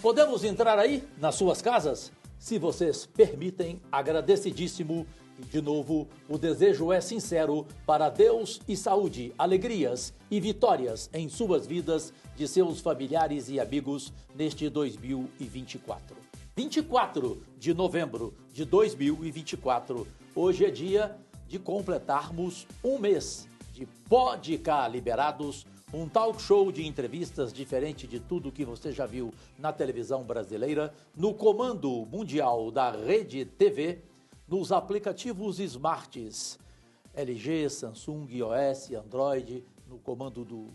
Podemos entrar aí, nas suas casas? Se vocês permitem, agradecidíssimo. E, de novo, o desejo é sincero para Deus e saúde, alegrias e vitórias em suas vidas, de seus familiares e amigos neste 2024. 24 de novembro de 2024. Hoje é dia de completarmos um mês de Pode Cá Liberados, um talk show de entrevistas diferente de tudo que você já viu na televisão brasileira, no comando mundial da Rede TV, nos aplicativos smarts LG, Samsung, iOS, Android, no comando do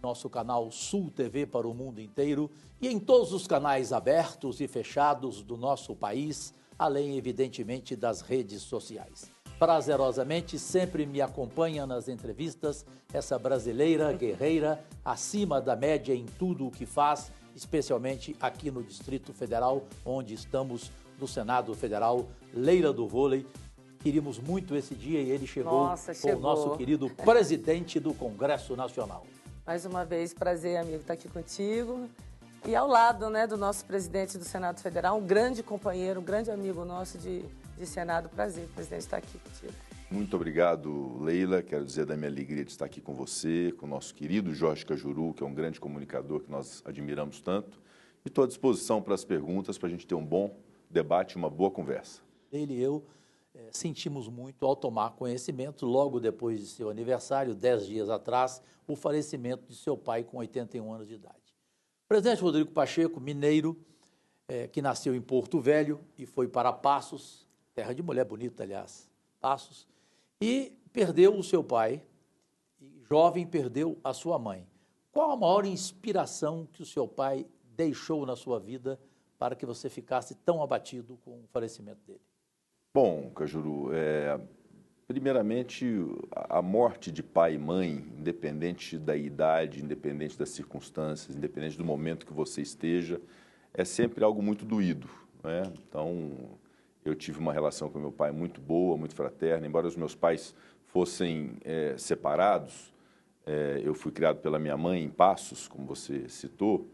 nosso canal Sul TV para o mundo inteiro e em todos os canais abertos e fechados do nosso país, além, evidentemente, das redes sociais. Prazerosamente, sempre me acompanha nas entrevistas essa brasileira guerreira, acima da média em tudo o que faz, especialmente aqui no Distrito Federal, onde estamos no Senado Federal, Leila do Vôlei. Queríamos muito esse dia e ele chegou com o nosso querido presidente do Congresso Nacional. Mais uma vez, prazer, amigo, estar aqui contigo. E ao lado, né, do nosso presidente do Senado Federal, um grande companheiro, um grande amigo nosso de Senado. Prazer, presidente, estar aqui contigo. Muito obrigado, Leila. Quero dizer da minha alegria de estar aqui com você, com o nosso querido Jorge Cajuru, que é um grande comunicador que nós admiramos tanto. E estou à disposição para as perguntas, para a gente ter um bom debate, uma boa conversa. Ele e eu sentimos muito ao tomar conhecimento, logo depois de seu aniversário, 10 dias atrás, o falecimento de seu pai com 81 anos de idade. O presidente Rodrigo Pacheco, mineiro, que nasceu em Porto Velho e foi para Passos, terra de mulher bonita, aliás, Passos, e perdeu o seu pai, e jovem perdeu a sua mãe. Qual a maior inspiração que o seu pai deixou na sua vida para que você ficasse tão abatido com o falecimento dele? Bom, Cajuru, primeiramente, a morte de pai e mãe, independente da idade, independente das circunstâncias, independente do momento que você esteja, é sempre algo muito doído, né? Então, eu tive uma relação com meu pai muito boa, muito fraterna, embora os meus pais fossem separados, eu fui criado pela minha mãe em Passos, como você citou,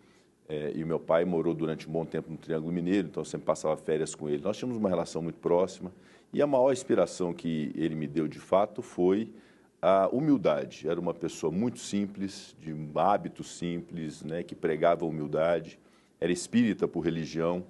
e o meu pai morou durante um bom tempo no Triângulo Mineiro, então eu sempre passava férias com ele. Nós tínhamos uma relação muito próxima e a maior inspiração que ele me deu de fato foi a humildade. Era uma pessoa muito simples, de hábitos simples, né, que pregava a humildade, era espírita por religião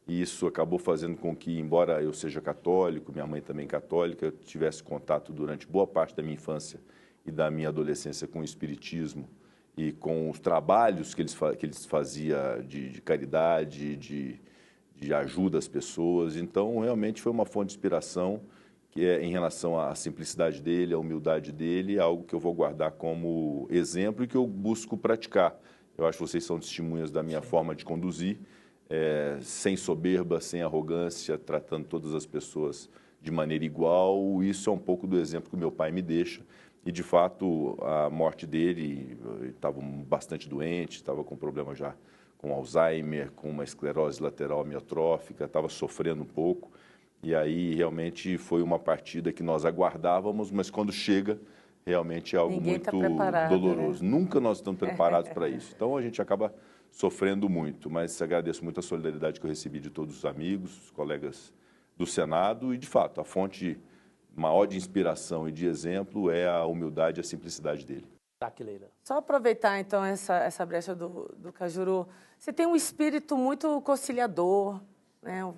e isso acabou fazendo com que, embora eu seja católico, minha mãe também católica, eu tivesse contato durante boa parte da minha infância e da minha adolescência com o espiritismo e com os trabalhos que eles faziam de caridade, de ajuda às pessoas. Então, realmente foi uma fonte de inspiração que é em relação à simplicidade dele, à humildade dele, algo que eu vou guardar como exemplo e que eu busco praticar. Eu acho que vocês são testemunhas da minha forma de conduzir, sem soberba, sem arrogância, tratando todas as pessoas de maneira igual. Isso é um pouco do exemplo que o meu pai me deixa. E, de fato, a morte dele, estava bastante doente, estava com problema já com Alzheimer, com uma esclerose lateral amiotrófica, estava sofrendo um pouco. E aí, realmente, foi uma partida que nós aguardávamos, mas quando chega, realmente é algo muito doloroso. Né? Nunca nós estamos preparados para isso. Então, a gente acaba sofrendo muito, mas agradeço muito a solidariedade que eu recebi de todos os amigos, os colegas do Senado e, de fato, a fonte maior de inspiração e de exemplo é a humildade e a simplicidade dele. Só aproveitar, então, essa brecha do Cajuru. Você tem um espírito muito conciliador, né?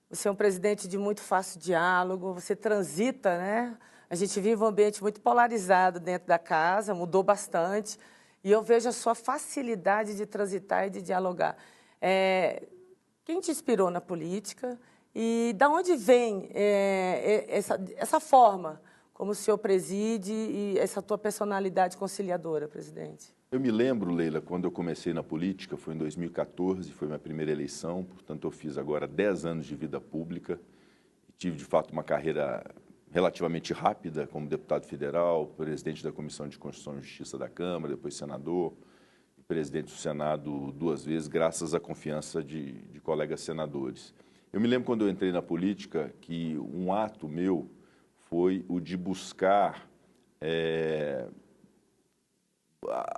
Você é um presidente de muito fácil diálogo, você transita, né? A gente vive um ambiente muito polarizado dentro da casa, mudou bastante, e eu vejo a sua facilidade de transitar e de dialogar. Quem te inspirou na política? E da onde vem essa forma como o senhor preside e essa tua personalidade conciliadora, presidente? Eu me lembro, Leila, quando eu comecei na política, foi em 2014, foi minha primeira eleição, portanto eu fiz agora 10 anos de vida pública, tive de fato uma carreira relativamente rápida como deputado federal, presidente da Comissão de Constituição e Justiça da Câmara, depois senador, e presidente do Senado 2 vezes, graças à confiança de colegas senadores. Eu me lembro quando eu entrei na política que um ato meu foi o de buscar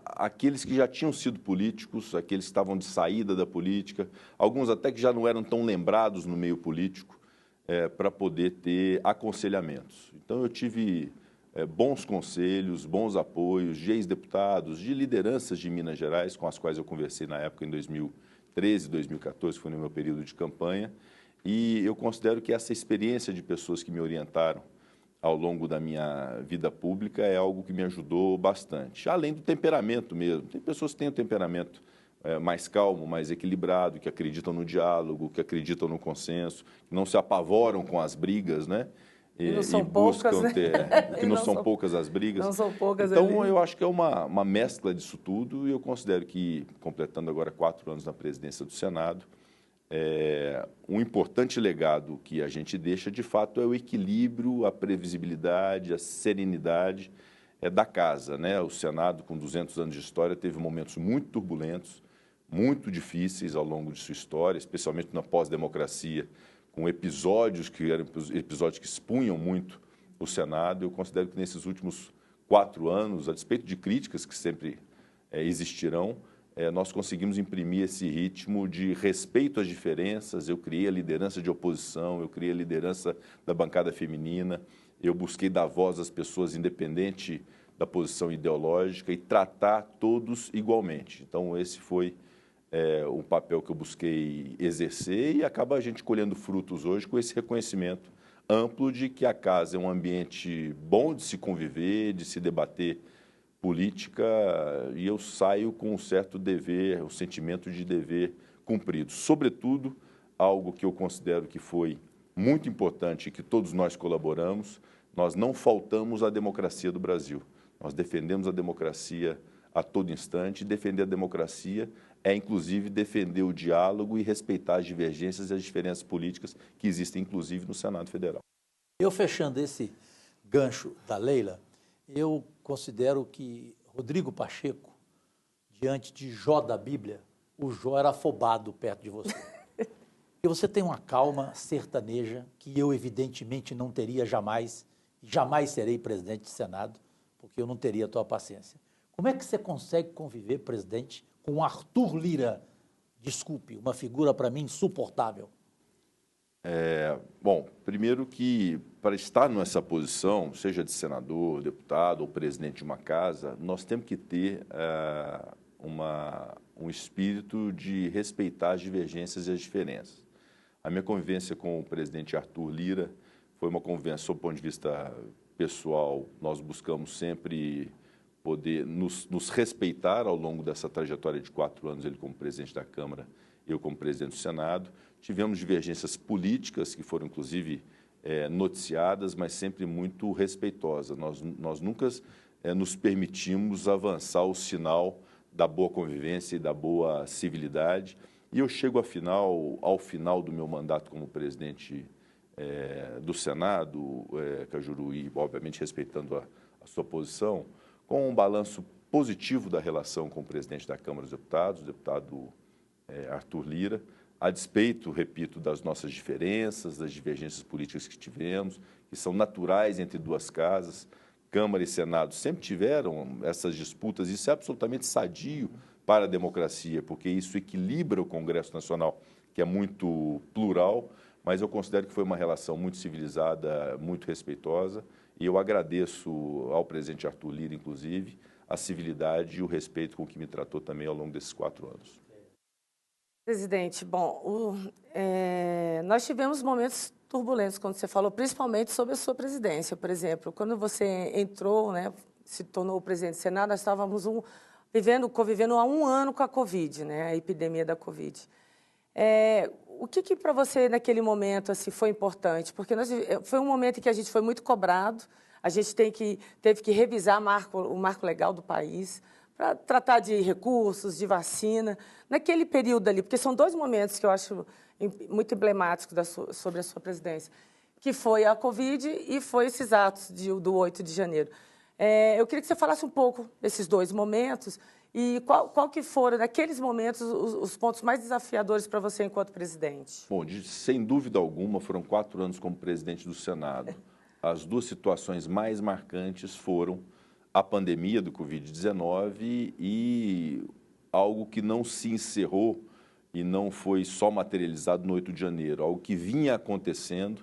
aqueles que já tinham sido políticos, aqueles que estavam de saída da política, alguns até que já não eram tão lembrados no meio político, para poder ter aconselhamentos. Então, eu tive bons conselhos, bons apoios de ex-deputados, de lideranças de Minas Gerais, com as quais eu conversei na época, em 2013, 2014, foi no meu período de campanha, e eu considero que essa experiência de pessoas que me orientaram ao longo da minha vida pública é algo que me ajudou bastante. Além do temperamento mesmo. Tem pessoas que têm um temperamento mais calmo, mais equilibrado, que acreditam no diálogo, que acreditam no consenso, que não se apavoram com as brigas, né? E não são poucas, né? Que não são poucas as brigas. Não são poucas Então, ali. eu acho que é uma mescla disso tudo, e eu considero que, completando agora 4 anos na presidência do Senado, um importante legado que a gente deixa, de fato, é o equilíbrio, a previsibilidade, a serenidade da casa, né? O Senado, com 200 anos de história, teve momentos muito turbulentos, muito difíceis ao longo de sua história, especialmente na pós-democracia, com episódios que eram episódios que expunham muito o Senado. Eu considero que nesses últimos 4 anos, a despeito de críticas que sempre existirão, nós conseguimos imprimir esse ritmo de respeito às diferenças. Eu criei a liderança de oposição, eu criei a liderança da bancada feminina, eu busquei dar voz às pessoas independente da posição ideológica e tratar todos igualmente. Então, esse foi um papel que eu busquei exercer, e acaba a gente colhendo frutos hoje com esse reconhecimento amplo de que a casa é um ambiente bom de se conviver, de se debater política, e eu saio com um certo dever, o sentimento de dever cumprido. Sobretudo, algo que eu considero que foi muito importante e que todos nós colaboramos, nós não faltamos à democracia do Brasil. Nós defendemos a democracia a todo instante, e defender a democracia é, inclusive, defender o diálogo e respeitar as divergências e as diferenças políticas que existem, inclusive, no Senado Federal. Eu, fechando esse gancho da Leila, eu considero que Rodrigo Pacheco, diante de Jó da Bíblia, o Jó era afobado perto de você. E você tem uma calma sertaneja que eu, evidentemente, não teria jamais, e jamais serei presidente do Senado, porque eu não teria a tua paciência. Como é que você consegue conviver, presidente, com Arthur Lira? Desculpe, uma figura para mim insuportável. Bom, primeiro que para estar nessa posição, seja de senador, deputado ou presidente de uma casa, nós temos que ter um espírito de respeitar as divergências e as diferenças. A minha convivência com o presidente Arthur Lira foi uma convivência, sob o ponto de vista pessoal. Nós buscamos sempre poder nos respeitar ao longo dessa trajetória de 4 anos, ele como presidente da Câmara, eu como presidente do Senado. Tivemos divergências políticas que foram, inclusive, noticiadas, mas sempre muito respeitosas. Nós nunca nos permitimos avançar o sinal da boa convivência e da boa civilidade. E eu chego ao final do meu mandato como presidente do Senado, Cajuru, e, obviamente, respeitando a sua posição, com um balanço positivo da relação com o presidente da Câmara dos Deputados, o deputado Arthur Lira, a despeito, repito, das nossas diferenças, das divergências políticas que tivemos, que são naturais entre duas casas. Câmara e Senado sempre tiveram essas disputas, isso é absolutamente sadio para a democracia, porque isso equilibra o Congresso Nacional, que é muito plural, mas eu considero que foi uma relação muito civilizada, muito respeitosa, e eu agradeço ao presidente Arthur Lira, inclusive, a civilidade e o respeito com que me tratou também ao longo desses 4 anos. Presidente, bom, nós tivemos momentos turbulentos, quando você falou, principalmente sobre a sua presidência, por exemplo. Quando você entrou, né, se tornou presidente do Senado, nós estávamos convivendo há 1 ano com a Covid, né, a epidemia da Covid. O que para você, naquele momento, assim, foi importante? Porque foi um momento em que a gente foi muito cobrado, a gente teve que revisar o marco legal do país, para tratar de recursos, de vacina, naquele período ali, porque são 2 momentos que eu acho muito emblemáticos sobre a sua presidência, que foi a Covid e foi esses atos do 8 de janeiro. Eu queria que você falasse um pouco desses 2 momentos e qual que foram, naqueles momentos, os pontos mais desafiadores para você enquanto presidente. Bom, sem dúvida alguma, foram 4 anos como presidente do Senado. As 2 situações mais marcantes foram a pandemia do Covid-19 e algo que não se encerrou e não foi só materializado no 8 de janeiro, algo que vinha acontecendo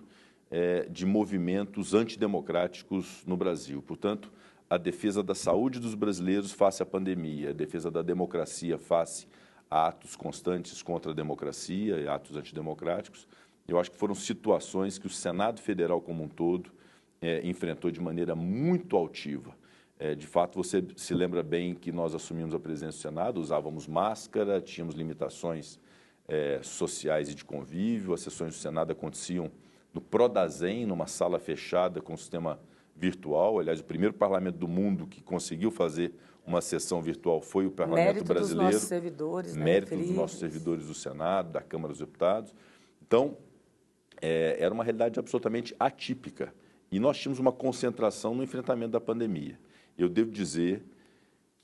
de movimentos antidemocráticos no Brasil. Portanto, a defesa da saúde dos brasileiros face à pandemia, a defesa da democracia face a atos constantes contra a democracia e atos antidemocráticos, eu acho que foram situações que o Senado Federal como um todo enfrentou de maneira muito altiva. De fato, você se lembra bem que nós assumimos a presidência do Senado, usávamos máscara, tínhamos limitações sociais e de convívio, as sessões do Senado aconteciam no Prodazem, numa sala fechada com sistema virtual. Aliás, o primeiro parlamento do mundo que conseguiu fazer uma sessão virtual foi o parlamento brasileiro. Mérito dos nossos servidores, né, mérito dos nossos servidores do Senado, da Câmara dos Deputados. Então, era uma realidade absolutamente atípica. E nós tínhamos uma concentração no enfrentamento da pandemia. Eu devo dizer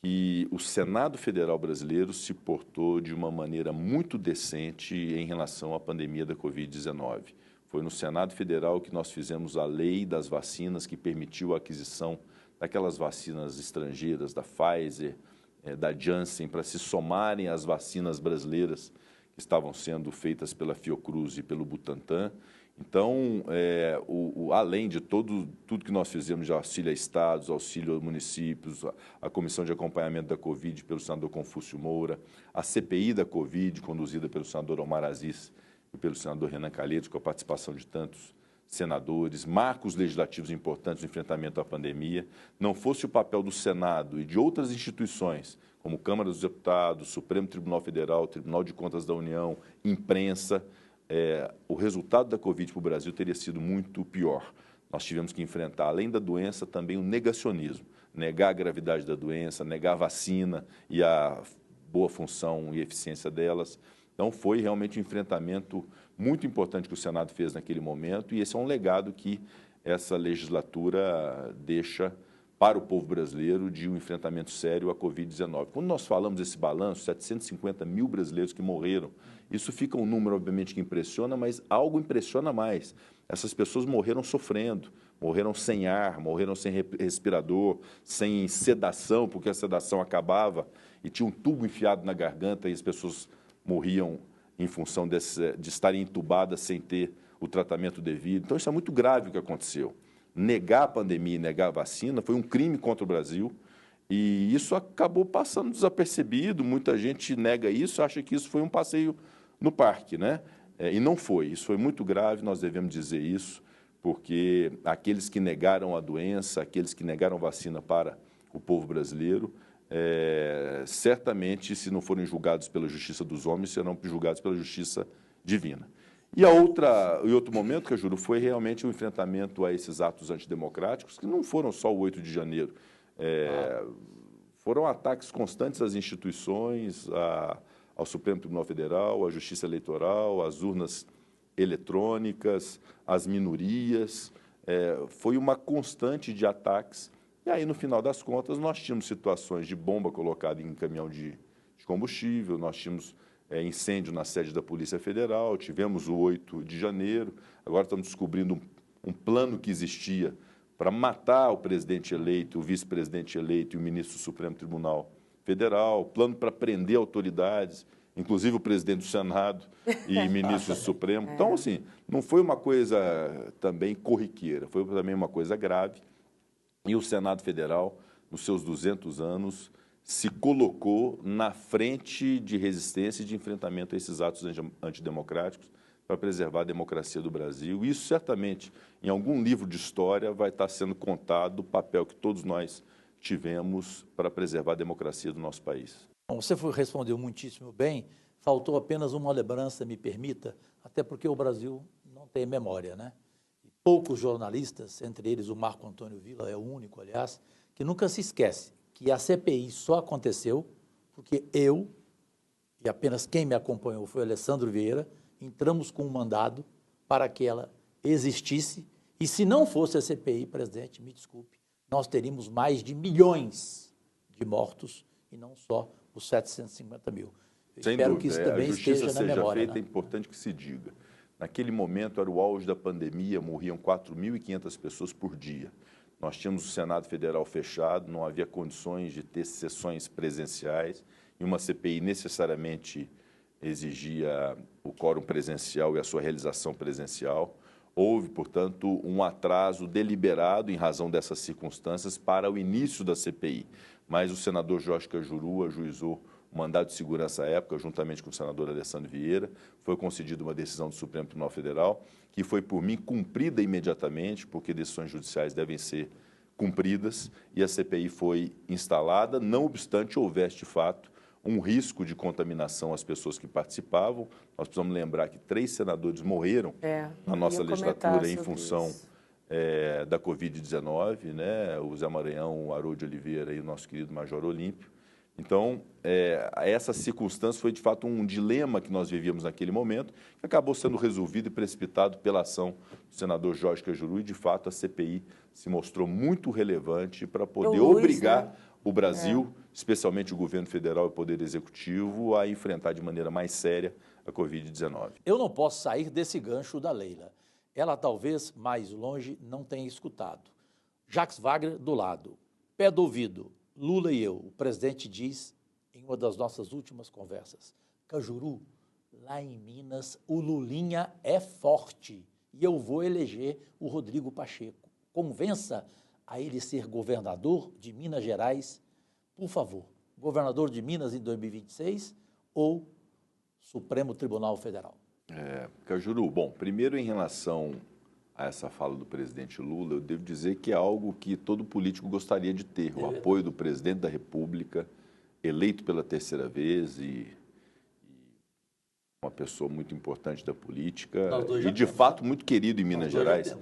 que o Senado Federal brasileiro se portou de uma maneira muito decente em relação à pandemia da Covid-19. Foi no Senado Federal que nós fizemos a lei das vacinas que permitiu a aquisição daquelas vacinas estrangeiras, da Pfizer, da Janssen, para se somarem às vacinas brasileiras que estavam sendo feitas pela Fiocruz e pelo Butantan. Então, além de tudo que nós fizemos de auxílio a estados, auxílio a municípios, a Comissão de Acompanhamento da Covid pelo senador Confúcio Moura, a CPI da Covid, conduzida pelo senador Omar Aziz e pelo senador Renan Calheiros, com a participação de tantos senadores, marcos legislativos importantes no enfrentamento à pandemia, não fosse o papel do Senado e de outras instituições, como Câmara dos Deputados, Supremo Tribunal Federal, Tribunal de Contas da União, imprensa, o resultado da Covid para o Brasil teria sido muito pior. Nós tivemos que enfrentar, além da doença, também o negacionismo, negar a gravidade da doença, negar a vacina e a boa função e eficiência delas. Então, foi realmente um enfrentamento muito importante que o Senado fez naquele momento, e esse é um legado que essa legislatura deixa para o povo brasileiro de um enfrentamento sério à Covid-19. Quando nós falamos desse balanço, 750 mil brasileiros que morreram, isso fica um número, obviamente, que impressiona, mas algo impressiona mais. Essas pessoas morreram sofrendo, morreram sem ar, morreram sem respirador, sem sedação, porque a sedação acabava e tinha um tubo enfiado na garganta e as pessoas morriam em função de estarem entubadas sem ter o tratamento devido. Então, isso é muito grave o que aconteceu. Negar a pandemia e negar a vacina foi um crime contra o Brasil e isso acabou passando desapercebido. Muita gente nega isso, acha que isso foi um passeio no parque, né? E não foi. Isso foi muito grave, nós devemos dizer isso, porque aqueles que negaram a doença, aqueles que negaram vacina para o povo brasileiro, certamente, se não forem julgados pela justiça dos homens, serão julgados pela justiça divina. E outro momento, Cajuru, foi realmente o enfrentamento a esses atos antidemocráticos, que não foram só o 8 de janeiro. Foram ataques constantes às instituições, ao Supremo Tribunal Federal, à Justiça Eleitoral, às urnas eletrônicas, às minorias. Foi uma constante de ataques. E aí, no final das contas, nós tínhamos situações de bomba colocada em caminhão de combustível, nós tínhamos incêndio na sede da Polícia Federal, tivemos o 8 de janeiro, agora estamos descobrindo um plano que existia para matar o presidente eleito, o vice-presidente eleito e o ministro do Supremo Tribunal Federal, plano para prender autoridades, inclusive o presidente do Senado e ministro do Supremo. Então, assim, não foi uma coisa também corriqueira, foi também uma coisa grave. E o Senado Federal, nos seus 200 anos, se colocou na frente de resistência e de enfrentamento a esses atos antidemocráticos para preservar a democracia do Brasil. Isso, certamente, em algum livro de história vai estar sendo contado o papel que todos nós tivemos para preservar a democracia do nosso país. Bom, você respondeu muitíssimo bem, faltou apenas uma lembrança, me permita, até porque o Brasil não tem memória, né? Poucos jornalistas, entre eles o Marco Antônio Villa, é o único, aliás, que nunca se esquece que a CPI só aconteceu porque eu, e apenas quem me acompanhou foi o Alessandro Vieira, entramos com um mandado para que ela existisse, e se não fosse a CPI, presidente, me desculpe, nós teríamos mais de milhões de mortos e não só os 750 mil. Eu espero que isso também esteja na memória. Feita, né? É importante que se diga. Naquele momento, era o auge da pandemia, morriam 4.500 pessoas por dia. Nós tínhamos o Senado Federal fechado, não havia condições de ter sessões presenciais, e uma CPI necessariamente exigia o quórum presencial e a sua realização presencial. Houve, portanto, um atraso deliberado em razão dessas circunstâncias para o início da CPI. Mas o senador Jorge Cajuru ajuizou o mandado de segurança à época, juntamente com o senador Alessandro Vieira. Foi concedida uma decisão do Supremo Tribunal Federal, que foi, por mim, cumprida imediatamente, porque decisões judiciais devem ser cumpridas, e a CPI foi instalada, não obstante houvesse, de fato, um risco de contaminação às pessoas que participavam. Nós precisamos lembrar que 3 senadores morreram na nossa legislatura em função da Covid-19, né? O Zé Maranhão, o Haroldo de Oliveira e o nosso querido Major Olímpio. Então, essa circunstância foi, de fato, um dilema que nós vivíamos naquele momento, que acabou sendo resolvido e precipitado pela ação do senador Jorge Cajuru, e, de fato, a CPI se mostrou muito relevante para poder obrigar o Brasil, especialmente o governo federal e o Poder Executivo, a enfrentar de maneira mais séria a Covid-19. Eu não posso sair desse gancho da Leila. Ela, talvez, mais longe, não tenha escutado. Jacques Wagner, do lado, pé do ouvido, Lula e eu. O presidente diz, em uma das nossas últimas conversas, Cajuru, lá em Minas, o Lulinha é forte e eu vou eleger o Rodrigo Pacheco. Convença a ele ser governador de Minas Gerais, por favor. Governador de Minas em 2026 ou Supremo Tribunal Federal? Cajuru, bom, primeiro em relação a essa fala do presidente Lula, eu devo dizer que é algo que todo político gostaria de ter, o apoio do presidente da República, eleito pela 3ª vez e uma pessoa muito importante da política e, de fato, muito querido em Minas Gerais.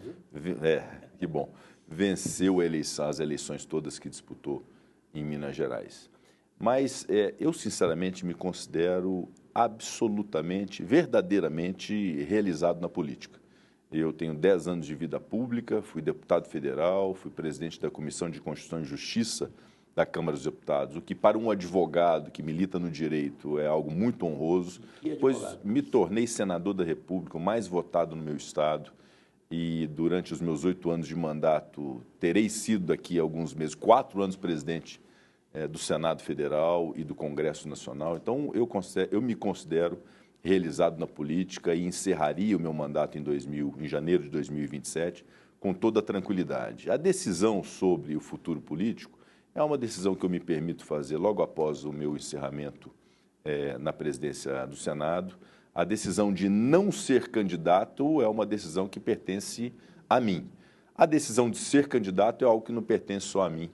Que bom. Venceu as eleições todas que disputou em Minas Gerais. Mas eu, sinceramente, me considero absolutamente, verdadeiramente realizado na política. Eu tenho 10 anos de vida pública, fui deputado federal, fui presidente da Comissão de Constituição e Justiça da Câmara dos Deputados, o que para um advogado que milita no direito é algo muito honroso, pois me tornei senador da República, o mais votado no meu estado, e durante os meus 8 anos de mandato terei sido daqui a alguns meses, 4 anos presidente do Senado Federal e do Congresso Nacional. Então, eu me considero realizado na política e encerraria o meu mandato em janeiro de 2027 com toda a tranquilidade. A decisão sobre o futuro político é uma decisão que eu me permito fazer logo após o meu encerramento na presidência do Senado. A decisão de não ser candidato é uma decisão que pertence a mim. A decisão de ser candidato é algo que não pertence só a mim,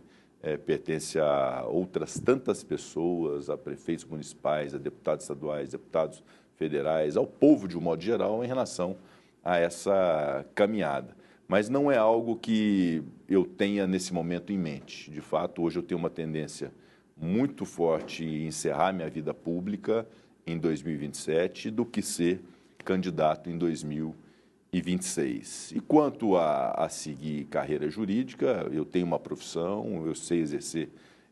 pertence a outras tantas pessoas, a prefeitos municipais, a deputados estaduais, deputados federais, ao povo de um modo geral em relação a essa caminhada. Mas não é algo que eu tenha nesse momento em mente. De fato, hoje eu tenho uma tendência muito forte em encerrar minha vida pública em 2027 do que ser candidato em 2026. E quanto a seguir carreira jurídica, eu tenho uma profissão, eu sei exercer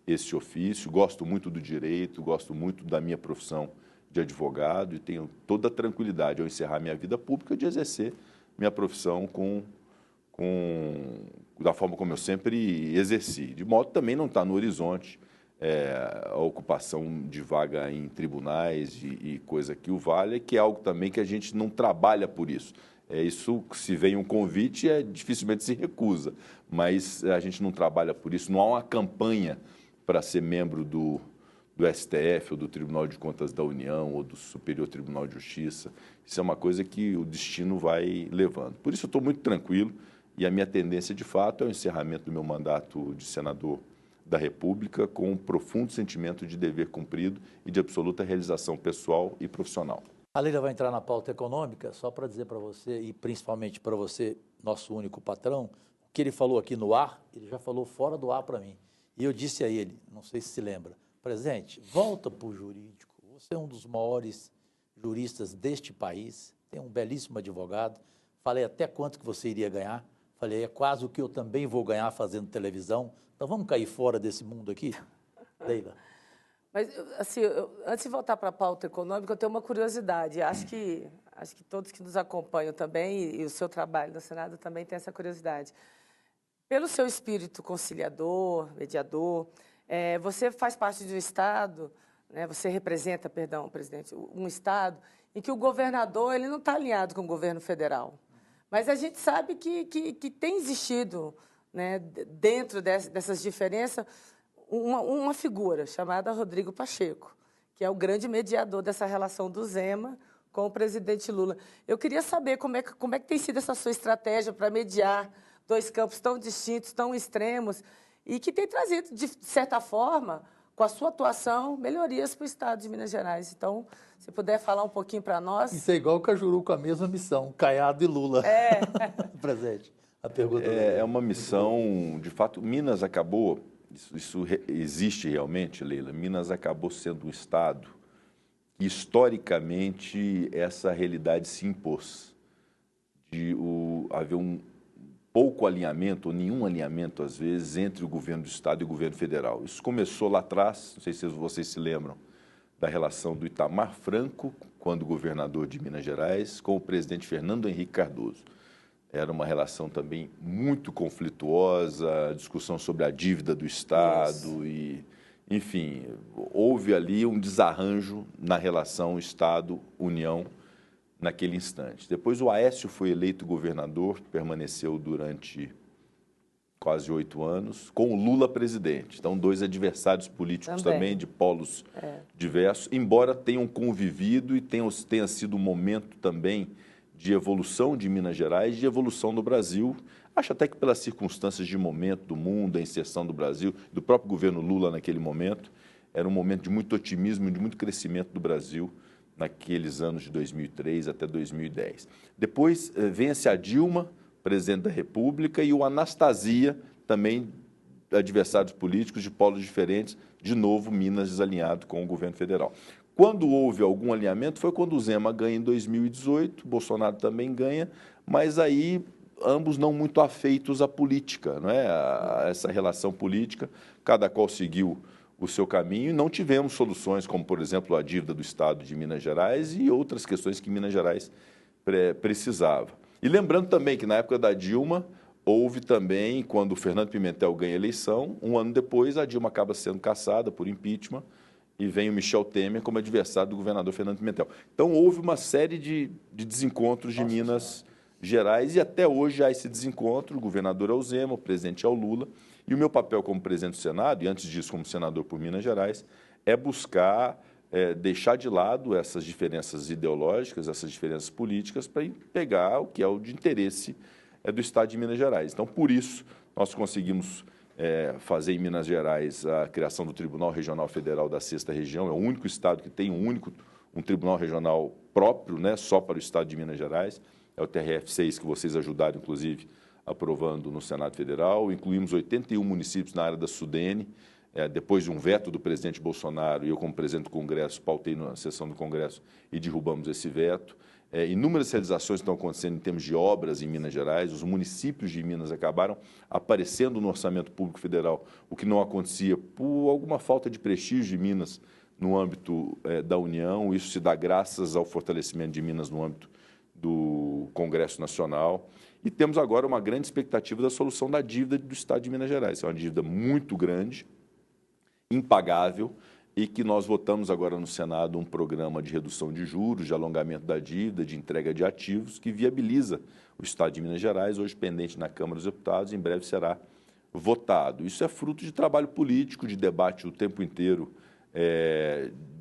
esse ofício, gosto muito do direito, gosto muito da minha profissão de advogado e tenho toda a tranquilidade ao encerrar minha vida pública de exercer minha profissão da forma como eu sempre exerci. De modo que também não está no horizonte a ocupação de vaga em tribunais e coisa que o valha, que é algo também que a gente não trabalha por isso. Isso, se vem um convite, dificilmente se recusa, mas a gente não trabalha por isso, não há uma campanha para ser membro do STF, ou do Tribunal de Contas da União, ou do Superior Tribunal de Justiça. Isso é uma coisa que o destino vai levando. Por isso eu estou muito tranquilo, e a minha tendência, de fato, é o encerramento do meu mandato de senador da República com um profundo sentimento de dever cumprido e de absoluta realização pessoal e profissional. A Leila vai entrar na pauta econômica, só para dizer para você, e principalmente para você, nosso único patrão, o que ele falou aqui no ar, ele já falou fora do ar para mim. E eu disse a ele, não sei se lembra, presidente, volta para o jurídico, você é um dos maiores juristas deste país, tem um belíssimo advogado, falei até quanto que você iria ganhar, falei, é quase o que eu também vou ganhar fazendo televisão, então vamos cair fora desse mundo aqui, Leila? Mas, assim, antes de voltar para a pauta econômica, eu tenho uma curiosidade. Acho que todos que nos acompanham também, e o seu trabalho no Senado também tem essa curiosidade. Pelo seu espírito conciliador, mediador, você faz parte de um Estado, né, você representa, perdão, presidente, um Estado em que o governador ele não está alinhado com o governo federal. Mas a gente sabe que tem existido, né, dentro dessas diferenças, uma figura chamada Rodrigo Pacheco, que é o grande mediador dessa relação do Zema com o presidente Lula. Eu queria saber como é que tem sido essa sua estratégia para mediar dois campos tão distintos, tão extremos, e que tem trazido, de certa forma, com a sua atuação, melhorias para o Estado de Minas Gerais. Então, se puder falar um pouquinho para nós. Isso é igual o Cajuru com a mesma missão, Caiado e Lula. Presente. A pergunta é uma missão, de fato, Minas acabou, isso existe realmente, Leila, Minas acabou sendo um Estado que, historicamente, essa realidade se impôs, de haver um pouco alinhamento, ou nenhum alinhamento, às vezes, entre o governo do Estado e o governo federal. Isso começou lá atrás, não sei se vocês se lembram, da relação do Itamar Franco, quando governador de Minas Gerais, com o presidente Fernando Henrique Cardoso. Era uma relação também muito conflituosa, discussão sobre a dívida do Estado e, enfim, houve ali um desarranjo na relação Estado-União naquele instante. Depois o Aécio foi eleito governador, permaneceu durante quase 8 anos, com o Lula presidente. Então, 2 adversários políticos também de polos diversos, embora tenham convivido e tenha sido um momento também de evolução de Minas Gerais, de evolução do Brasil. Acho até que pelas circunstâncias de momento do mundo, a inserção do Brasil, do próprio governo Lula naquele momento, era um momento de muito otimismo e de muito crescimento do Brasil naqueles anos de 2003 até 2010. Depois vence a Dilma, presidente da República, e o Anastasia, também adversários políticos de polos diferentes, de novo Minas desalinhado com o governo federal. Quando houve algum alinhamento foi quando o Zema ganha em 2018, Bolsonaro também ganha, mas aí ambos não muito afeitos à política, não é? A essa relação política, cada qual seguiu o seu caminho e não tivemos soluções como, por exemplo, a dívida do Estado de Minas Gerais e outras questões que Minas Gerais precisava. E lembrando também que na época da Dilma, houve também, quando o Fernando Pimentel ganha a eleição, um ano depois a Dilma acaba sendo cassada por impeachment e vem o Michel Temer como adversário do governador Fernando Pimentel. Então houve uma série de desencontros de Minas Gerais e até hoje há esse desencontro, o governador é o Zema, o presidente é o Lula, e o meu papel como presidente do Senado, e antes disso como senador por Minas Gerais, é buscar deixar de lado essas diferenças ideológicas, essas diferenças políticas, para pegar o que é o de interesse do Estado de Minas Gerais. Então, por isso, nós conseguimos fazer em Minas Gerais a criação do Tribunal Regional Federal da 6ª Região, é o único Estado que tem um Tribunal Regional próprio, né, só para o Estado de Minas Gerais, é o TRF6 que vocês ajudaram, inclusive, aprovando no Senado Federal. Incluímos 81 municípios na área da Sudene, depois de um veto do presidente Bolsonaro, e eu, como presidente do Congresso, pautei na sessão do Congresso e derrubamos esse veto. Inúmeras realizações estão acontecendo em termos de obras em Minas Gerais, os municípios de Minas acabaram aparecendo no orçamento público federal, o que não acontecia por alguma falta de prestígio de Minas no âmbito da União. Isso se dá graças ao fortalecimento de Minas no âmbito do Congresso Nacional. E temos agora uma grande expectativa da solução da dívida do Estado de Minas Gerais. É uma dívida muito grande, impagável, e que nós votamos agora no Senado um programa de redução de juros, de alongamento da dívida, de entrega de ativos, que viabiliza o Estado de Minas Gerais, hoje pendente na Câmara dos Deputados, em breve será votado. Isso é fruto de trabalho político, de debate o tempo inteiro,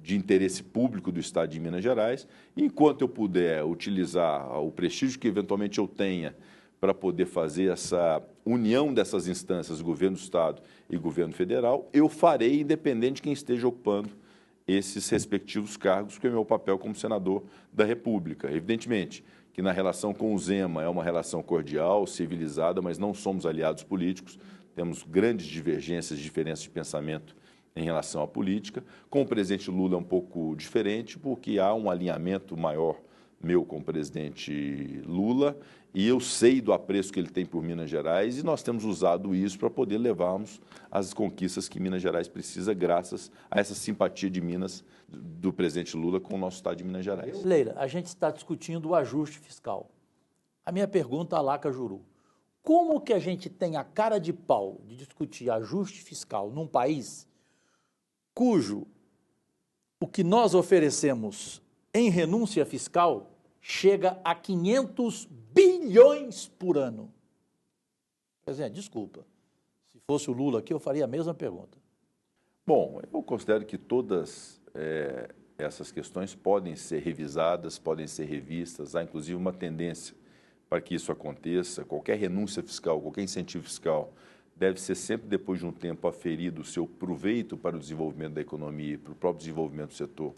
de interesse público do Estado de Minas Gerais. Enquanto eu puder utilizar o prestígio que eventualmente eu tenha para poder fazer essa união dessas instâncias, governo do Estado e governo federal, eu farei, independente de quem esteja ocupando esses respectivos cargos, que é o meu papel como senador da República. Evidentemente que na relação com o Zema é uma relação cordial, civilizada, mas não somos aliados políticos, temos grandes divergências, diferenças de pensamento em relação à política. Com o presidente Lula é um pouco diferente, porque há um alinhamento maior meu com o presidente Lula, e eu sei do apreço que ele tem por Minas Gerais, e nós temos usado isso para poder levarmos as conquistas que Minas Gerais precisa, graças a essa simpatia de Minas, do presidente Lula, com o nosso Estado de Minas Gerais. Leila, a gente está discutindo o ajuste fiscal. A minha pergunta a Cajuru: Como que a gente tem a cara de pau de discutir ajuste fiscal num país cujo o que nós oferecemos em renúncia fiscal chega a 500 bilhões por ano? Presidente, desculpa, se fosse o Lula aqui eu faria a mesma pergunta. Bom, eu considero que todas essas questões podem ser revisadas, podem ser revistas, há inclusive uma tendência para que isso aconteça. Qualquer renúncia fiscal, qualquer incentivo fiscal deve ser sempre, depois de um tempo, aferido o seu proveito para o desenvolvimento da economia, para o próprio desenvolvimento do setor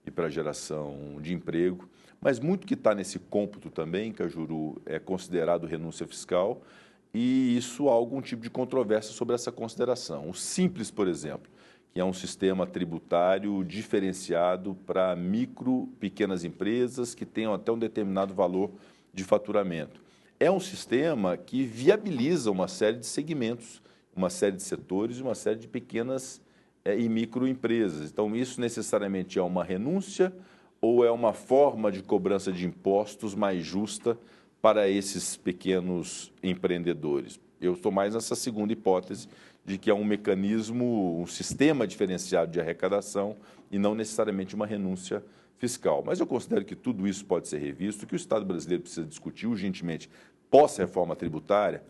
e para a geração de emprego. Mas muito que está nesse cômputo também, Cajuru, é considerado renúncia fiscal, e isso há algum tipo de controvérsia sobre essa consideração. O Simples, por exemplo, que é um sistema tributário diferenciado para micro, pequenas empresas que tenham até um determinado valor de faturamento. É um sistema que viabiliza uma série de segmentos, uma série de setores e uma série de pequenas e microempresas. Então, isso necessariamente é uma renúncia ou é uma forma de cobrança de impostos mais justa para esses pequenos empreendedores? Eu estou mais nessa segunda hipótese, de que é um mecanismo, um sistema diferenciado de arrecadação e não necessariamente uma renúncia fiscal. Mas eu considero que tudo isso pode ser revisto, que o Estado brasileiro precisa discutir urgentemente pós-reforma tributária,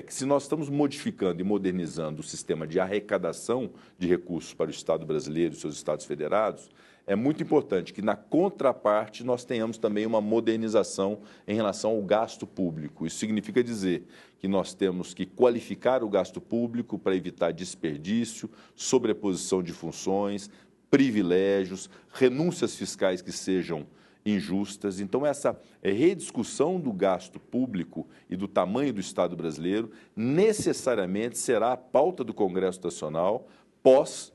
que se nós estamos modificando e modernizando o sistema de arrecadação de recursos para o Estado brasileiro e seus Estados federados, é muito importante que, na contraparte, nós tenhamos também uma modernização em relação ao gasto público. Isso significa dizer que nós temos que qualificar o gasto público para evitar desperdício, sobreposição de funções, privilégios, renúncias fiscais que sejam injustas. Então, essa rediscussão do gasto público e do tamanho do Estado brasileiro necessariamente será a pauta do Congresso Nacional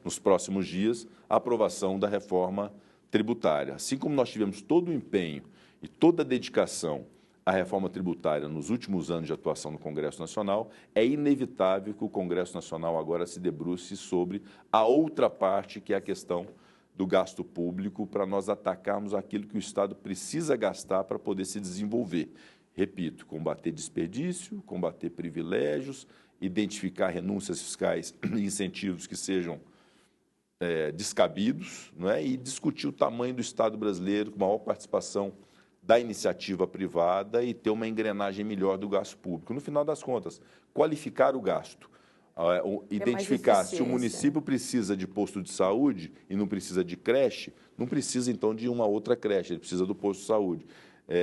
nos próximos dias, a aprovação da reforma tributária. Assim como nós tivemos todo o empenho e toda a dedicação à reforma tributária nos últimos anos de atuação no Congresso Nacional, é inevitável que o Congresso Nacional agora se debruce sobre a outra parte, que é a questão do gasto público, para nós atacarmos aquilo que o Estado precisa gastar para poder se desenvolver. Repito, combater desperdício, combater privilégios, identificar renúncias fiscais e incentivos que sejam descabidos, não é? E discutir o tamanho do Estado brasileiro com maior participação da iniciativa privada e ter uma engrenagem melhor do gasto público. No final das contas, qualificar o gasto, identificar se o município precisa de posto de saúde e não precisa de creche, não precisa, então, de uma outra creche, ele precisa do posto de saúde.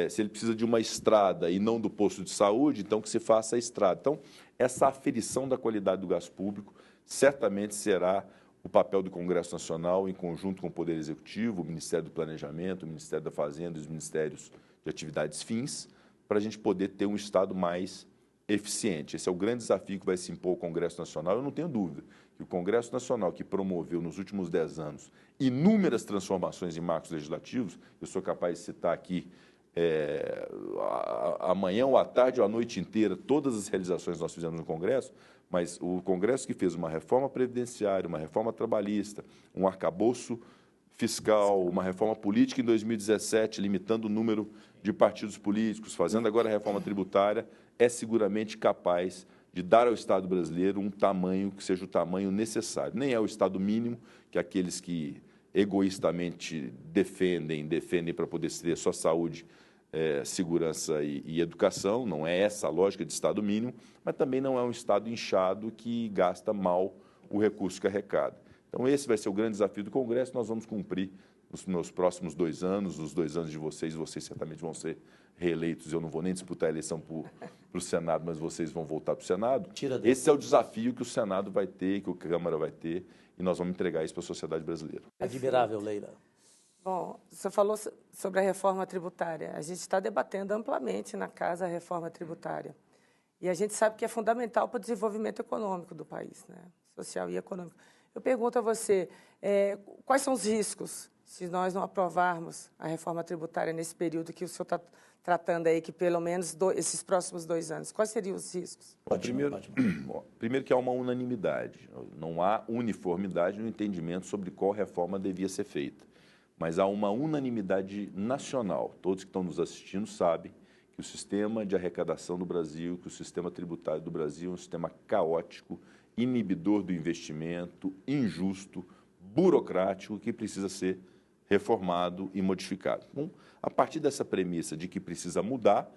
Se ele precisa de uma estrada e não do posto de saúde, então que se faça a estrada. Então, essa aferição da qualidade do gasto público certamente será o papel do Congresso Nacional, em conjunto com o Poder Executivo, o Ministério do Planejamento, o Ministério da Fazenda e os Ministérios de Atividades Fins, para a gente poder ter um Estado mais eficiente. Esse é o grande desafio que vai se impor ao Congresso Nacional. Eu não tenho dúvida que o Congresso Nacional, que promoveu nos últimos 10 anos inúmeras transformações em marcos legislativos, eu sou capaz de citar aqui amanhã ou à tarde ou à noite inteira todas as realizações que nós fizemos no Congresso, mas o Congresso que fez uma reforma previdenciária, uma reforma trabalhista, um arcabouço fiscal, uma reforma política em 2017, limitando o número de partidos políticos, fazendo agora a reforma tributária, é seguramente capaz de dar ao Estado brasileiro um tamanho que seja o tamanho necessário. Nem é o Estado mínimo, que aqueles que egoístamente defendem para poder ter sua saúde, segurança e educação, não é essa a lógica de Estado mínimo, mas também não é um Estado inchado que gasta mal o recurso que arrecada. Então, esse vai ser o grande desafio do Congresso, nós vamos cumprir nos próximos 2 anos, os 2 anos de vocês certamente vão ser reeleitos, eu não vou nem disputar a eleição para o Senado, mas vocês vão voltar para o Senado. Esse é o desafio que o Senado vai ter, que a Câmara vai ter, e nós vamos entregar isso para a sociedade brasileira. Admirável, Leila. Bom, você falou sobre a reforma tributária. A gente está debatendo amplamente na casa a reforma tributária. E a gente sabe que é fundamental para o desenvolvimento econômico do país, né? Social e econômico. Eu pergunto a você, quais são os riscos se nós não aprovarmos a reforma tributária nesse período que o senhor está tratando aí, que pelo menos esses próximos 2 anos? Quais seriam os riscos? Primeiro que há uma unanimidade. Não há uniformidade no entendimento sobre qual reforma devia ser feita. Mas há uma unanimidade nacional. Todos que estão nos assistindo sabem que o sistema de arrecadação do Brasil, que o sistema tributário do Brasil é um sistema caótico, inibidor do investimento, injusto, burocrático, que precisa ser reformado e modificado. Então, a partir dessa premissa de que precisa mudar,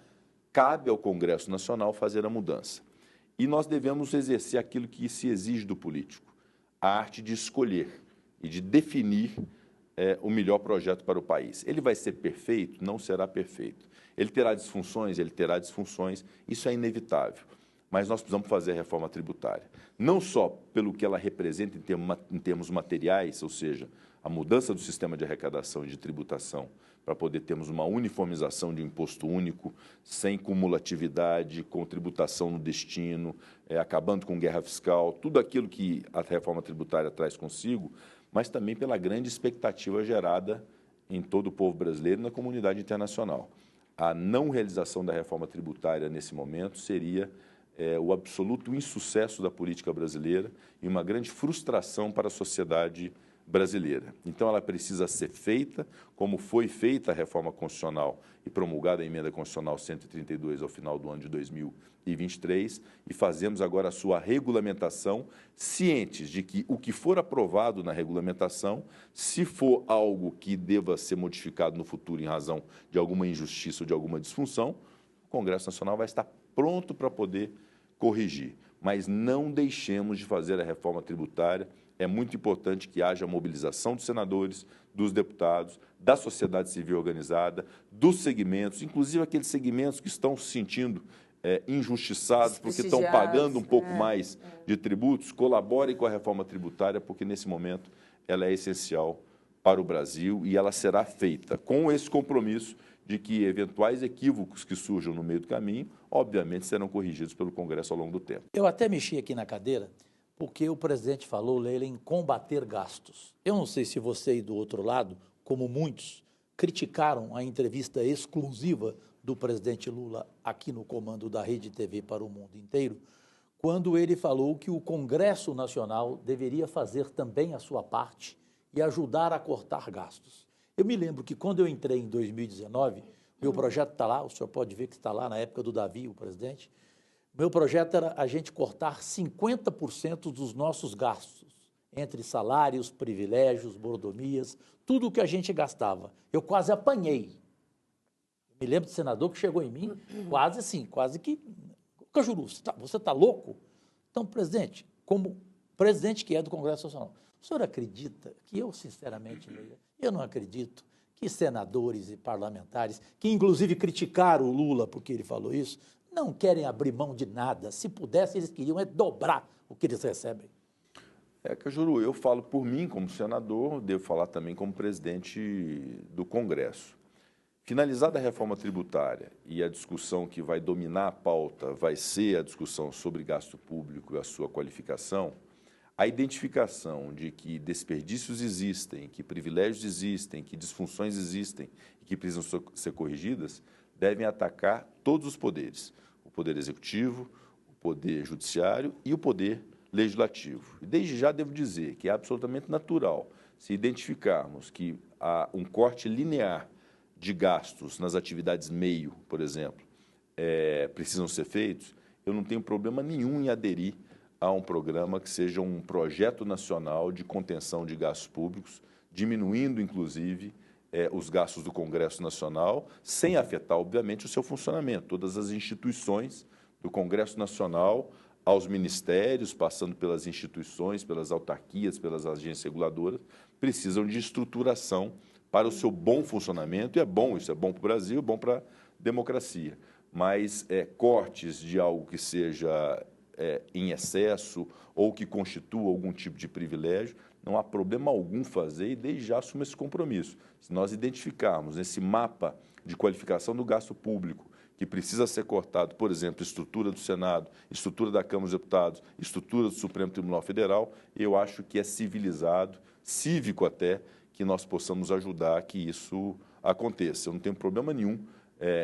cabe ao Congresso Nacional fazer a mudança. E nós devemos exercer aquilo que se exige do político, a arte de escolher e de definir o melhor projeto para o país. Ele vai ser perfeito? Não será perfeito. Ele terá disfunções? Ele terá disfunções. Isso é inevitável. Mas nós precisamos fazer a reforma tributária. Não só pelo que ela representa em termos materiais, ou seja, a mudança do sistema de arrecadação e de tributação, para poder termos uma uniformização de um imposto único, sem cumulatividade, com tributação no destino, acabando com guerra fiscal, tudo aquilo que a reforma tributária traz consigo, mas também pela grande expectativa gerada em todo o povo brasileiro e na comunidade internacional. A não realização da reforma tributária nesse momento seria o absoluto insucesso da política brasileira e uma grande frustração para a sociedade brasileira. Então, ela precisa ser feita, como foi feita a reforma constitucional e promulgada a emenda constitucional 132 ao final do ano de 2023, e fazemos agora a sua regulamentação, cientes de que o que for aprovado na regulamentação, se for algo que deva ser modificado no futuro em razão de alguma injustiça ou de alguma disfunção, o Congresso Nacional vai estar pronto para poder corrigir. Mas não deixemos de fazer a reforma tributária. É muito importante que haja mobilização dos senadores, dos deputados, da sociedade civil organizada, dos segmentos, inclusive aqueles segmentos que estão se sentindo injustiçados porque estão pagando um pouco mais de tributos. Colaborem com a reforma tributária, porque nesse momento ela é essencial para o Brasil e ela será feita com esse compromisso de que eventuais equívocos que surjam no meio do caminho, obviamente, serão corrigidos pelo Congresso ao longo do tempo. Eu até mexi aqui na cadeira, porque o presidente falou, Leila, em combater gastos. Eu não sei se você aí do outro lado, como muitos, criticaram a entrevista exclusiva do presidente Lula aqui no comando da Rede TV para o mundo inteiro, quando ele falou que o Congresso Nacional deveria fazer também a sua parte e ajudar a cortar gastos. Eu me lembro que quando eu entrei em 2019, meu projeto está lá, o senhor pode ver que está lá na época do Davi, o presidente. Meu projeto era a gente cortar 50% dos nossos gastos, entre salários, privilégios, mordomias, tudo o que a gente gastava. Eu quase apanhei. Me lembro de senador que chegou em mim, quase assim, quase que... Cajuru, você está louco? Então, presidente, como presidente que é do Congresso Nacional, o senhor acredita que eu, sinceramente, eu não acredito que senadores e parlamentares, que inclusive criticaram o Lula porque ele falou isso, não querem abrir mão de nada. Se pudesse, eles queriam dobrar o que eles recebem. Cajuru, eu falo por mim como senador, devo falar também como presidente do Congresso. Finalizada a reforma tributária e a discussão que vai dominar a pauta vai ser a discussão sobre gasto público e a sua qualificação, a identificação de que desperdícios existem, que privilégios existem, que disfunções existem e que precisam ser corrigidas, devem atacar todos os poderes, o poder executivo, o poder judiciário e o poder legislativo. E desde já devo dizer que é absolutamente natural se identificarmos que há um corte linear de gastos nas atividades meio, por exemplo, precisam ser feitos, eu não tenho problema nenhum em aderir a um programa que seja um projeto nacional de contenção de gastos públicos, diminuindo, inclusive, os gastos do Congresso Nacional, sem afetar, obviamente, o seu funcionamento. Todas as instituições do Congresso Nacional, aos ministérios, passando pelas instituições, pelas autarquias, pelas agências reguladoras, precisam de estruturação para o seu bom funcionamento, e isso é bom para o Brasil, é bom para a democracia. Mas cortes de algo que seja em excesso ou que constitua algum tipo de privilégio, não há problema algum fazer e desde já assumo esse compromisso. Se nós identificarmos nesse mapa de qualificação do gasto público que precisa ser cortado, por exemplo, estrutura do Senado, estrutura da Câmara dos Deputados, estrutura do Supremo Tribunal Federal, eu acho que é civilizado, cívico até, que nós possamos ajudar que isso aconteça. Eu não tenho problema nenhum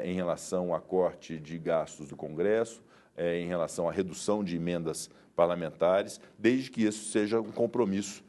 em relação a corte de gastos do Congresso, em relação à redução de emendas parlamentares, desde que isso seja um compromisso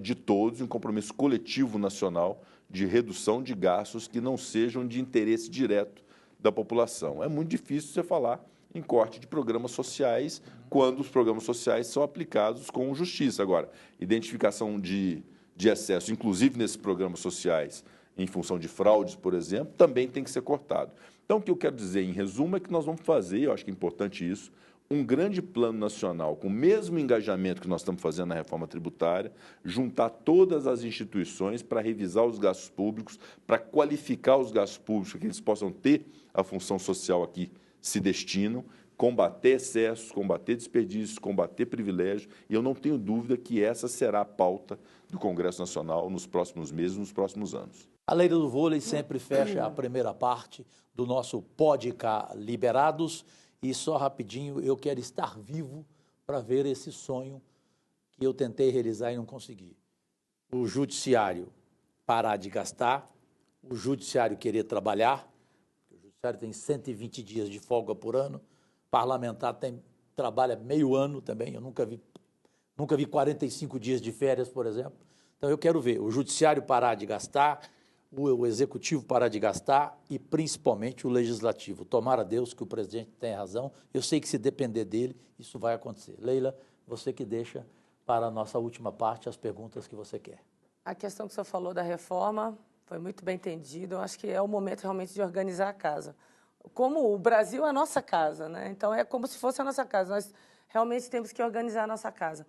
de todos, um compromisso coletivo nacional de redução de gastos que não sejam de interesse direto da população. É muito difícil você falar em corte de programas sociais quando os programas sociais são aplicados com justiça. Agora, identificação de excesso, inclusive nesses programas sociais, em função de fraudes, por exemplo, também tem que ser cortado. Então, o que eu quero dizer, em resumo, é que nós vamos fazer, eu acho que é importante isso, um grande plano nacional, com o mesmo engajamento que nós estamos fazendo na reforma tributária, juntar todas as instituições para revisar os gastos públicos, para qualificar os gastos públicos, para que eles possam ter a função social a que se destinam, combater excessos, combater desperdícios, combater privilégios, e eu não tenho dúvida que essa será a pauta do Congresso Nacional nos próximos meses, nos próximos anos. A Leila do Vôlei sempre fecha a primeira parte do nosso Podcast Liberados. E só rapidinho, eu quero estar vivo para ver esse sonho que eu tentei realizar e não consegui. O judiciário parar de gastar, o judiciário querer trabalhar, o judiciário tem 120 dias de folga por ano, parlamentar trabalha meio ano também, eu nunca vi 45 dias de férias, por exemplo. Então, eu quero ver o judiciário parar de gastar, o executivo parar de gastar e, principalmente, o legislativo. Tomara a Deus que o presidente tenha razão. Eu sei que, se depender dele, isso vai acontecer. Leila, você que deixa para a nossa última parte as perguntas que você quer. A questão que o senhor falou da reforma foi muito bem entendido. Eu acho que é o momento realmente de organizar a casa. Como o Brasil é a nossa casa, né? Então, é como se fosse a nossa casa. Nós realmente temos que organizar a nossa casa.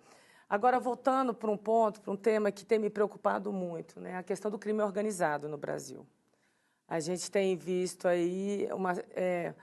Agora, voltando para um tema que tem me preocupado muito, né, a questão do crime organizado no Brasil. A gente tem visto aí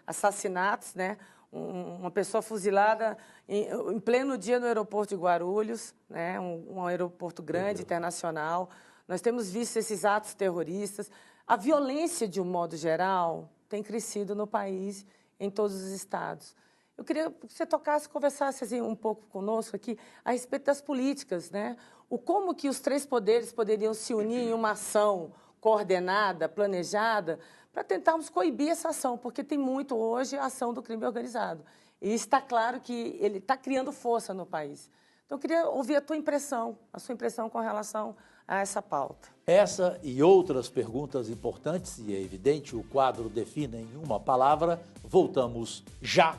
assassinatos, né, uma pessoa fuzilada em pleno dia no aeroporto de Guarulhos, né, um aeroporto grande, internacional. Nós temos visto esses atos terroristas. A violência, de um modo geral, tem crescido no país, em todos os estados. Eu queria que você conversasse assim, um pouco conosco aqui a respeito das políticas, né? Como que os três poderes poderiam se unir em uma ação coordenada, planejada, para tentarmos coibir essa ação, porque tem muito hoje a ação do crime organizado. E está claro que ele está criando força no país. Então, eu queria ouvir a sua impressão com relação a essa pauta. Essa e outras perguntas importantes, e é evidente, o quadro define em uma palavra. Voltamos já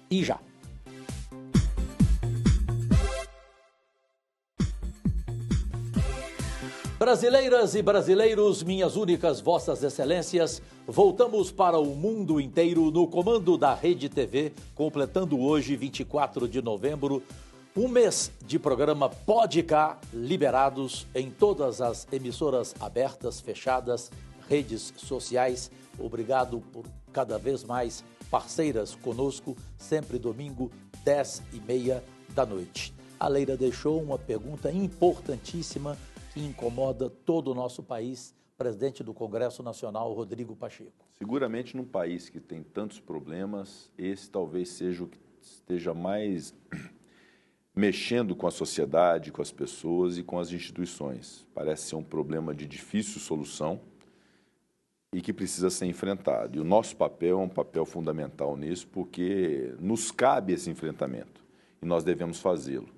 e já. Brasileiras e brasileiros, minhas únicas vossas excelências, voltamos para o mundo inteiro no comando da Rede TV, completando hoje, 24 de novembro, um mês de programa Podcast Liberados em todas as emissoras abertas, fechadas, redes sociais. Obrigado por cada vez mais parceiras conosco, sempre domingo, 10h30 da noite. A Leila deixou uma pergunta importantíssima que incomoda todo o nosso país, presidente do Congresso Nacional, Rodrigo Pacheco. Seguramente, num país que tem tantos problemas, esse talvez seja o que esteja mais mexendo com a sociedade, com as pessoas e com as instituições. Parece ser um problema de difícil solução e que precisa ser enfrentado. E o nosso papel é um papel fundamental nisso, porque nos cabe esse enfrentamento e nós devemos fazê-lo.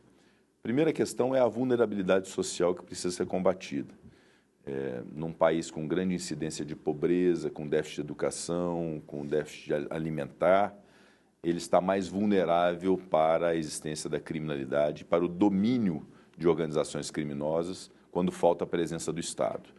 Primeira questão é a vulnerabilidade social que precisa ser combatida. Num país com grande incidência de pobreza, com déficit de educação, com déficit alimentar, ele está mais vulnerável para a existência da criminalidade, para o domínio de organizações criminosas, quando falta a presença do Estado.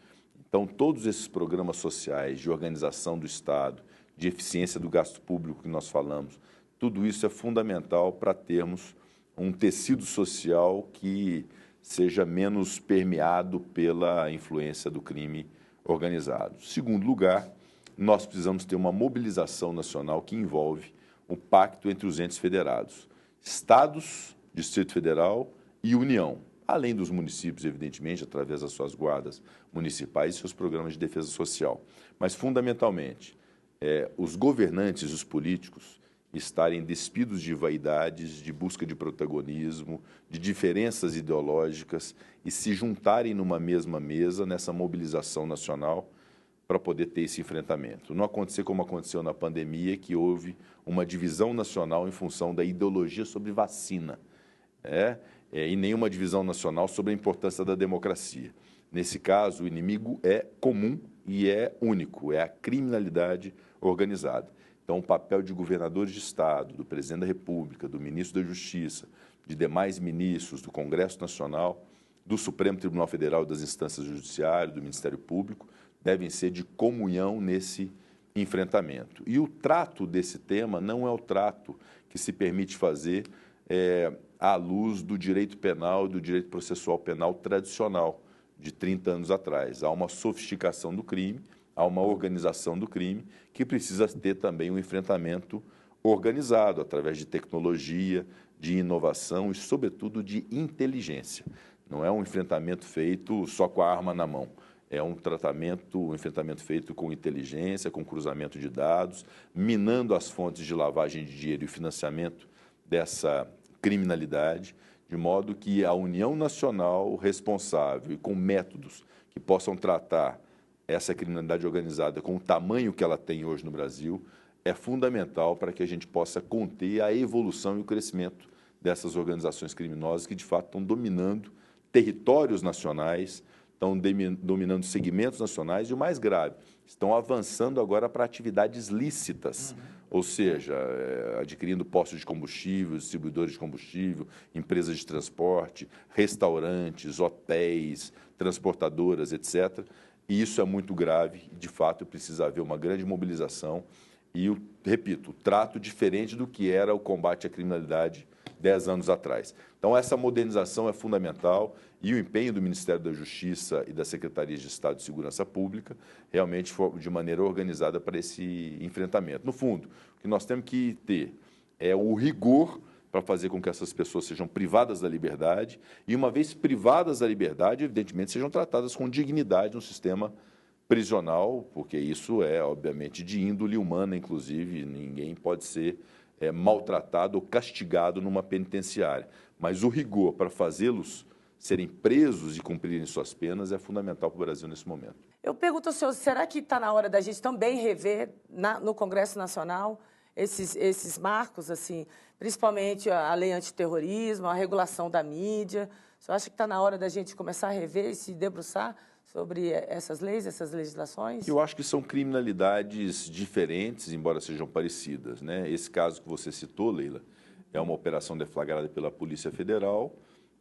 Então, todos esses programas sociais de organização do Estado, de eficiência do gasto público que nós falamos, tudo isso é fundamental para termos um tecido social que seja menos permeado pela influência do crime organizado. Segundo lugar, nós precisamos ter uma mobilização nacional que envolve o pacto entre os entes federados, estados, Distrito Federal e União, além dos municípios, evidentemente, através das suas guardas municipais e seus programas de defesa social. Mas, fundamentalmente, os governantes, os políticos, estarem despidos de vaidades, de busca de protagonismo, de diferenças ideológicas e se juntarem numa mesma mesa nessa mobilização nacional para poder ter esse enfrentamento. Não acontecer como aconteceu na pandemia, que houve uma divisão nacional em função da ideologia sobre vacina, e nenhuma divisão nacional sobre a importância da democracia. Nesse caso, o inimigo é comum e é único, é a criminalidade organizada. Então, o papel de governadores de Estado, do presidente da República, do ministro da Justiça, de demais ministros, do Congresso Nacional, do Supremo Tribunal Federal e das instâncias do Judiciário, do Ministério Público, devem ser de comunhão nesse enfrentamento. E o trato desse tema não é o trato que se permite fazer à luz do direito penal e do direito processual penal tradicional de 30 anos atrás. Há uma sofisticação do crime, há uma organização do crime que precisa ter também um enfrentamento organizado através de tecnologia, de inovação e, sobretudo, de inteligência. Não é um enfrentamento feito só com a arma na mão. É um enfrentamento feito com inteligência, com cruzamento de dados, minando as fontes de lavagem de dinheiro e financiamento dessa criminalidade, de modo que a União Nacional responsável e com métodos que possam tratar essa criminalidade organizada com o tamanho que ela tem hoje no Brasil é fundamental para que a gente possa conter a evolução e o crescimento dessas organizações criminosas que, de fato, estão dominando territórios nacionais, estão dominando segmentos nacionais e, o mais grave, estão avançando agora para atividades lícitas, ou seja, adquirindo postos de combustível, distribuidores de combustível, empresas de transporte, restaurantes, hotéis, transportadoras, etc. E isso é muito grave, de fato, precisa haver uma grande mobilização e, repito, trato diferente do que era o combate à criminalidade 10 anos atrás. Então, essa modernização é fundamental e o empenho do Ministério da Justiça e da Secretaria de Estado de Segurança Pública realmente foi de maneira organizada para esse enfrentamento. No fundo, o que nós temos que ter é o rigor para fazer com que essas pessoas sejam privadas da liberdade e, uma vez privadas da liberdade, evidentemente, sejam tratadas com dignidade no sistema prisional, porque isso é, obviamente, de índole humana, inclusive, ninguém pode ser maltratado ou castigado numa penitenciária. Mas o rigor para fazê-los serem presos e cumprirem suas penas é fundamental para o Brasil nesse momento. Eu pergunto ao senhor, será que está na hora da gente também rever no Congresso Nacional esses marcos, assim, principalmente a lei antiterrorismo, a regulação da mídia? O senhor acha que está na hora da gente começar a rever e se debruçar sobre essas leis, essas legislações? Eu acho que são criminalidades diferentes, embora sejam parecidas, né? Esse caso que você citou, Leila, é uma operação deflagrada pela Polícia Federal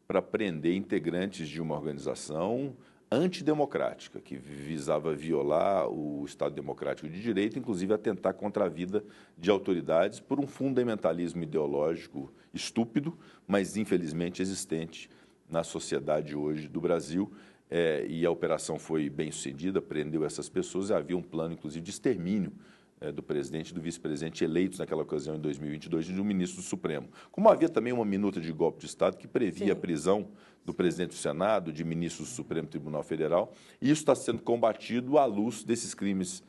para prender integrantes de uma organização antidemocrática, que visava violar o Estado Democrático de Direito, inclusive atentar contra a vida de autoridades por um fundamentalismo ideológico estúpido, mas infelizmente existente na sociedade hoje do Brasil. E a operação foi bem sucedida, prendeu essas pessoas e havia um plano, inclusive, de extermínio do presidente e do vice-presidente eleitos naquela ocasião, em 2022, e do ministro do Supremo. Como havia também uma minuta de golpe de Estado que previa a prisão do presidente do Senado, de ministros do Supremo Tribunal Federal, e isso está sendo combatido à luz desses crimes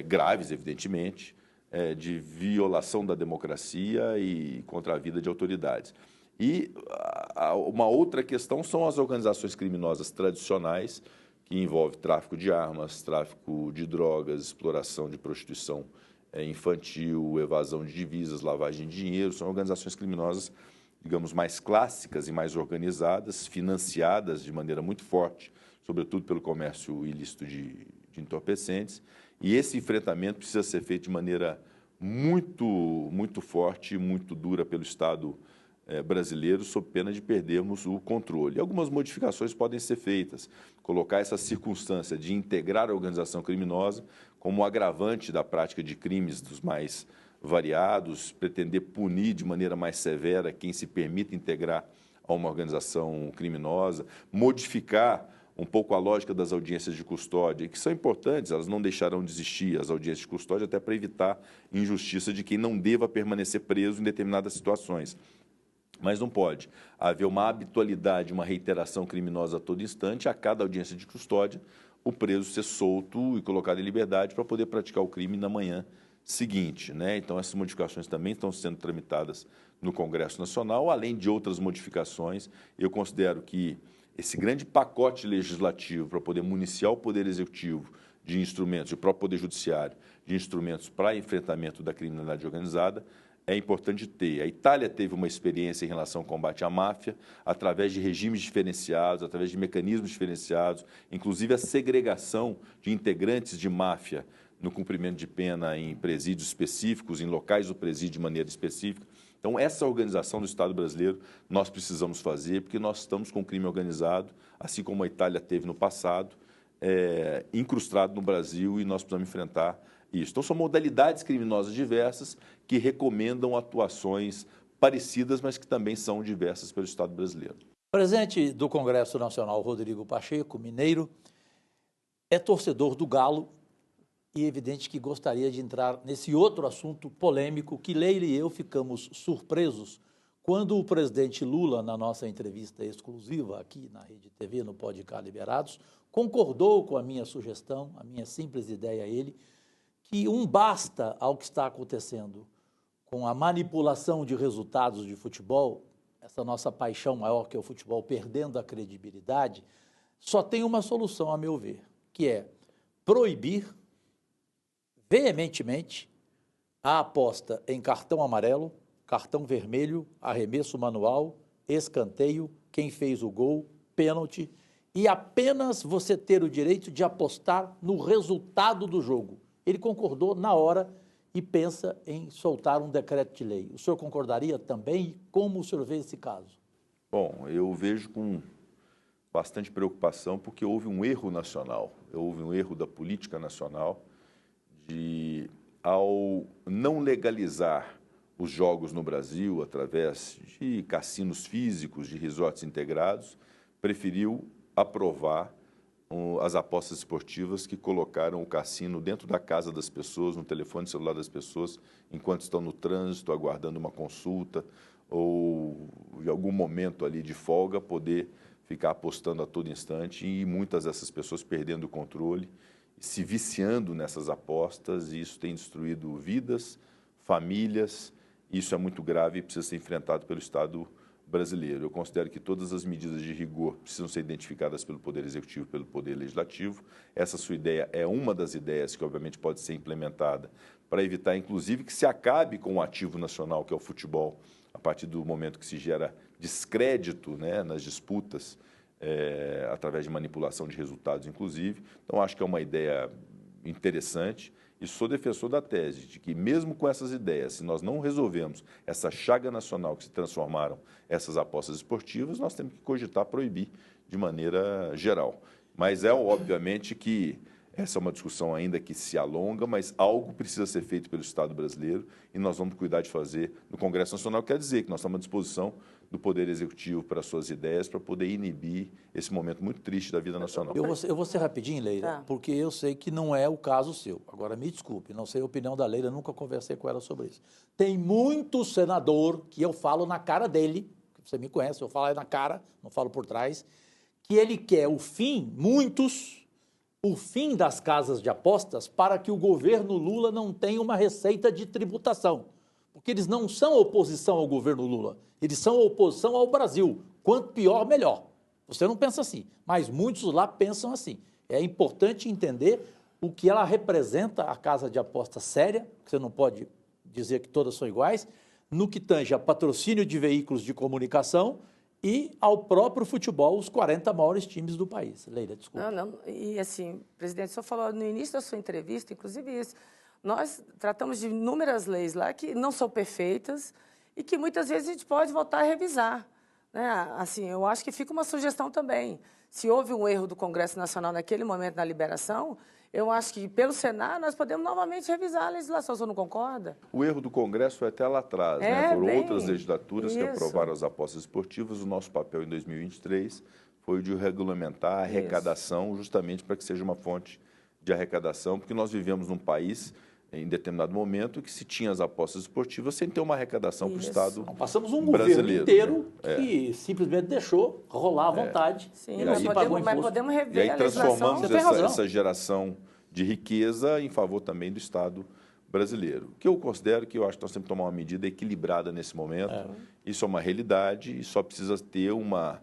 graves, evidentemente, de violação da democracia e contra a vida de autoridades. E uma outra questão são as organizações criminosas tradicionais, que envolvem tráfico de armas, tráfico de drogas, exploração de prostituição infantil, evasão de divisas, lavagem de dinheiro. São organizações criminosas, digamos, mais clássicas e mais organizadas, financiadas de maneira muito forte, sobretudo pelo comércio ilícito de entorpecentes. E esse enfrentamento precisa ser feito de maneira muito forte e muito dura pelo Estado brasileiro, sob pena de perdermos o controle. Algumas modificações podem ser feitas, colocar essa circunstância de integrar a organização criminosa como agravante da prática de crimes dos mais variados, pretender punir de maneira mais severa quem se permite integrar a uma organização criminosa, modificar um pouco a lógica das audiências de custódia, que são importantes, elas não deixarão de existir, as audiências de custódia, até para evitar injustiça de quem não deva permanecer preso em determinadas situações. Mas não pode haver uma habitualidade, uma reiteração criminosa a todo instante, a cada audiência de custódia, o preso ser solto e colocado em liberdade para poder praticar o crime na manhã seguinte, né? Então, essas modificações também estão sendo tramitadas no Congresso Nacional, além de outras modificações. Eu considero que esse grande pacote legislativo para poder municiar o Poder Executivo de instrumentos, e o próprio Poder Judiciário, de instrumentos para enfrentamento da criminalidade organizada, é importante ter. A Itália teve uma experiência em relação ao combate à máfia, através de regimes diferenciados, através de mecanismos diferenciados, inclusive a segregação de integrantes de máfia no cumprimento de pena em presídios específicos, em locais do presídio de maneira específica. Então, essa organização do Estado brasileiro nós precisamos fazer, porque nós estamos com o crime organizado, assim como a Itália teve no passado, incrustado no Brasil, e nós precisamos enfrentar isso. Então, são modalidades criminosas diversas que recomendam atuações parecidas, mas que também são diversas pelo Estado brasileiro. O presidente do Congresso Nacional, Rodrigo Pacheco, mineiro, é torcedor do Galo e é evidente que gostaria de entrar nesse outro assunto polêmico que Leila e eu ficamos surpresos quando o presidente Lula, na nossa entrevista exclusiva aqui na Rede TV, no Podcast Liberados, concordou com a minha sugestão, a minha simples ideia a ele, que um basta ao que está acontecendo com a manipulação de resultados de futebol, essa nossa paixão maior que é o futebol perdendo a credibilidade, só tem uma solução, a meu ver, que é proibir veementemente a aposta em cartão amarelo, cartão vermelho, arremesso manual, escanteio, quem fez o gol, pênalti, e apenas você ter o direito de apostar no resultado do jogo. Ele concordou na hora e pensa em soltar um decreto de lei. O senhor concordaria também? E como o senhor vê esse caso? Bom, eu vejo com bastante preocupação, porque houve um erro nacional, houve um erro da política nacional ao não legalizar os jogos no Brasil através de cassinos físicos, de resorts integrados, preferiu aprovar as apostas esportivas que colocaram o cassino dentro da casa das pessoas, no telefone celular das pessoas, enquanto estão no trânsito, aguardando uma consulta ou em algum momento ali de folga, poder ficar apostando a todo instante, e muitas dessas pessoas perdendo o controle, se viciando nessas apostas, e isso tem destruído vidas, famílias. Isso é muito grave e precisa ser enfrentado pelo Estado brasileiro. Eu considero que todas as medidas de rigor precisam ser identificadas pelo Poder Executivo e pelo Poder Legislativo. Essa sua ideia é uma das ideias que, obviamente, pode ser implementada para evitar, inclusive, que se acabe com o ativo nacional, que é o futebol, a partir do momento que se gera descrédito, né, nas disputas, através de manipulação de resultados, inclusive. Então, acho que é uma ideia interessante. E sou defensor da tese de que, mesmo com essas ideias, se nós não resolvemos essa chaga nacional que se transformaram essas apostas esportivas, nós temos que cogitar proibir de maneira geral. Mas obviamente que essa é uma discussão ainda que se alonga, mas algo precisa ser feito pelo Estado brasileiro e nós vamos cuidar de fazer no Congresso Nacional. Quer dizer que nós estamos à disposição do Poder Executivo para suas ideias, para poder inibir esse momento muito triste da vida nacional. Eu vou ser rapidinho, Leila, porque eu sei que não é o caso seu. Agora, me desculpe, não sei a opinião da Leila, nunca conversei com ela sobre isso. Tem muito senador que eu falo na cara dele, você me conhece, eu falo na cara, não falo por trás, que ele quer o fim das casas de apostas para que o governo Lula não tenha uma receita de tributação. Porque eles não são oposição ao governo Lula, eles são oposição ao Brasil. Quanto pior, melhor. Você não pensa assim, mas muitos lá pensam assim. É importante entender o que ela representa, a casa de aposta séria, que você não pode dizer que todas são iguais, no que tange a patrocínio de veículos de comunicação e ao próprio futebol, os 40 maiores times do país. Leila, desculpa. Não. E assim, presidente, o senhor falou no início da sua entrevista, inclusive isso, nós tratamos de inúmeras leis lá que não são perfeitas e que muitas vezes a gente pode voltar a revisar, né? Assim, eu acho que fica uma sugestão também. Se houve um erro do Congresso Nacional naquele momento na liberação, eu acho que pelo Senado nós podemos novamente revisar a legislação. O senhor não concorda? O erro do Congresso foi até lá atrás, né? Por outras legislaturas que aprovaram as apostas esportivas. O nosso papel em 2023 foi o de regulamentar a arrecadação, justamente para que seja uma fonte de arrecadação, porque nós vivemos num país, em determinado momento, que se tinha as apostas esportivas sem ter uma arrecadação para o Estado brasileiro. Passamos um governo inteiro que simplesmente deixou rolar à vontade. Sim, mas podemos rever e aí a legislação. transformamos essa geração de riqueza em favor também do Estado brasileiro. O que eu considero que eu acho que nós temos que tomar uma medida equilibrada nesse momento. Isso é uma realidade e só precisa ter uma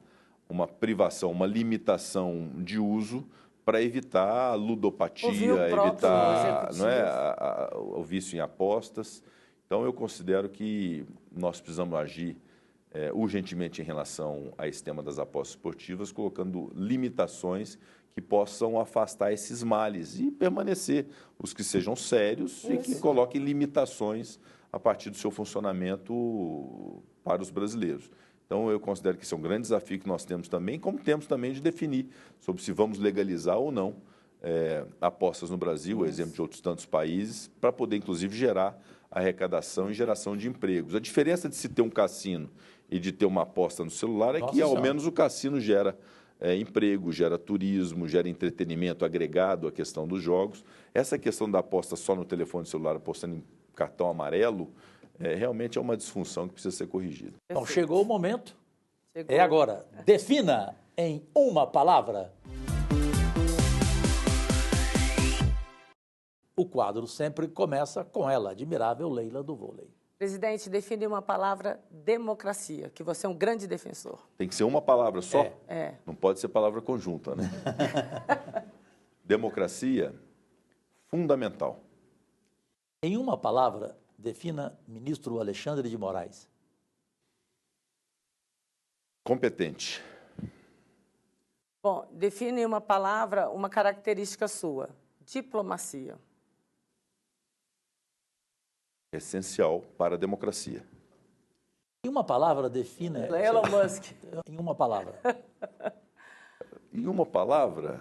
privação, uma limitação de uso para evitar a ludopatia, evitar o vício em apostas. Então, eu considero que nós precisamos agir urgentemente em relação a esse tema das apostas esportivas, colocando limitações que possam afastar esses males e permanecer os que sejam sérios e que coloquem limitações a partir do seu funcionamento para os brasileiros. Então, eu considero que isso é um grande desafio que nós temos também, como temos também de definir sobre se vamos legalizar ou não apostas no Brasil, exemplo de outros tantos países, para poder, inclusive, gerar arrecadação e geração de empregos. A diferença de se ter um cassino e de ter uma aposta no celular é que, ao menos, o cassino gera emprego, gera turismo, gera entretenimento agregado à questão dos jogos. Essa questão da aposta só no telefone celular, apostando em cartão amarelo, realmente é uma disfunção que precisa ser corrigida. Então, chegou o momento. Chegou. É agora. Defina em uma palavra. O quadro sempre começa com ela, admirável Leila do vôlei. Presidente, define uma palavra: democracia, que você é um grande defensor. Tem que ser uma palavra só? É. Não pode ser palavra conjunta, né? Democracia, fundamental. Em uma palavra, defina ministro Alexandre de Moraes. Competente. Bom, define em uma palavra uma característica sua: diplomacia. Essencial para a democracia. Em uma palavra, defina... Elon Musk. Em uma palavra. Em uma palavra,